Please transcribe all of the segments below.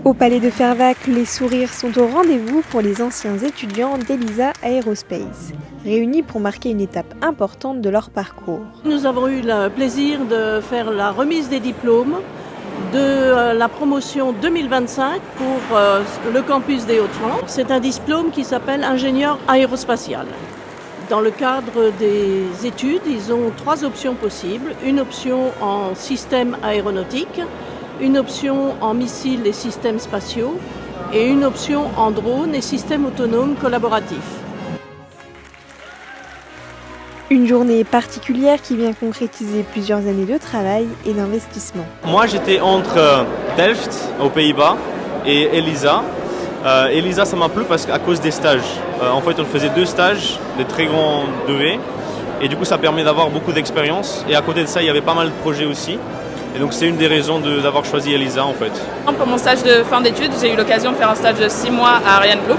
Au Palais de Fervaques, les sourires sont au rendez-vous pour les anciens étudiants d'Elisa Aerospace, réunis pour marquer une étape importante de leur parcours. Nous avons eu le plaisir de faire la remise des diplômes de la promotion 2025 pour le campus des Hauts-de-France. C'est un diplôme qui s'appelle ingénieur aérospatial. Dans le cadre des études, ils ont 3 options possibles. Une option en système aéronautique, une option en missiles et systèmes spatiaux et une option en drone et systèmes autonomes collaboratifs. Une journée particulière qui vient concrétiser plusieurs années de travail et d'investissement. Moi j'étais entre Delft aux Pays-Bas et Elisa. Elisa ça m'a plu parce qu'à cause des stages. En fait on faisait 2 stages de très grande durée et du coup ça permet d'avoir beaucoup d'expérience et à côté de ça il y avait pas mal de projets aussi. Et donc c'est une des raisons d'avoir choisi Elisa en fait. Pour mon stage de fin d'études, j'ai eu l'occasion de faire un stage de 6 mois à ArianeGroup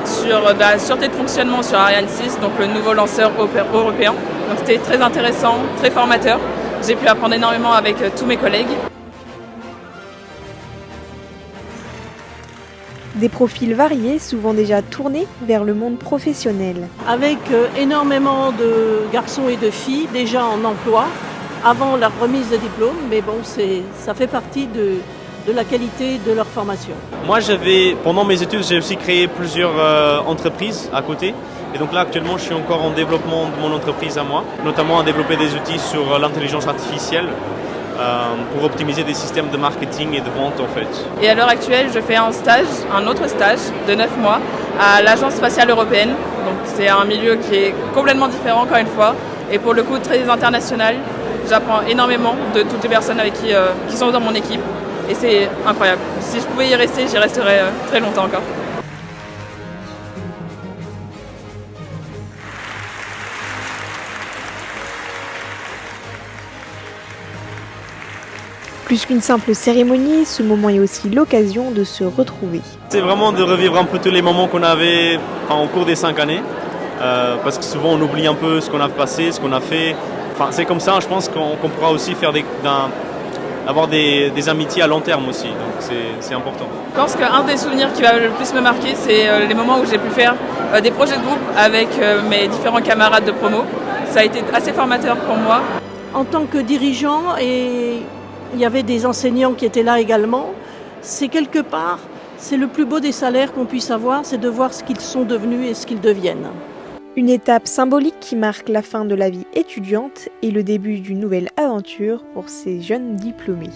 sur la sûreté de fonctionnement sur Ariane 6, donc le nouveau lanceur européen. Donc c'était très intéressant, très formateur. J'ai pu apprendre énormément avec tous mes collègues. Des profils variés, souvent déjà tournés vers le monde professionnel. Avec énormément de garçons et de filles déjà en emploi avant la remise de diplôme, mais bon, ça fait partie de la qualité de leur formation. Moi pendant mes études, j'ai aussi créé plusieurs entreprises à côté. Et donc là actuellement je suis encore en développement de mon entreprise à moi, notamment à développer des outils sur l'intelligence artificielle pour optimiser des systèmes de marketing et de vente en fait. Et à l'heure actuelle, je fais un autre stage de 9 mois à l'Agence spatiale européenne. Donc c'est un milieu qui est complètement différent encore une fois et pour le coup très international. J'apprends énormément de toutes les personnes avec qui sont dans mon équipe et c'est incroyable. Si je pouvais y rester, j'y resterais très longtemps encore. Plus qu'une simple cérémonie, ce moment est aussi l'occasion de se retrouver. C'est vraiment de revivre un peu tous les moments qu'on avait au cours des 5 années. Parce que souvent on oublie un peu ce qu'on a passé, ce qu'on a fait. Enfin, c'est comme ça, je pense qu'on pourra aussi faire avoir des amitiés à long terme aussi, donc c'est important. Je pense qu'un des souvenirs qui va le plus me marquer, c'est les moments où j'ai pu faire des projets de groupe avec mes différents camarades de promo. Ça a été assez formateur pour moi. En tant que dirigeant, et il y avait des enseignants qui étaient là également, c'est quelque part, c'est le plus beau des salaires qu'on puisse avoir, c'est de voir ce qu'ils sont devenus et ce qu'ils deviennent. Une étape symbolique qui marque la fin de la vie étudiante et le début d'une nouvelle aventure pour ces jeunes diplômés.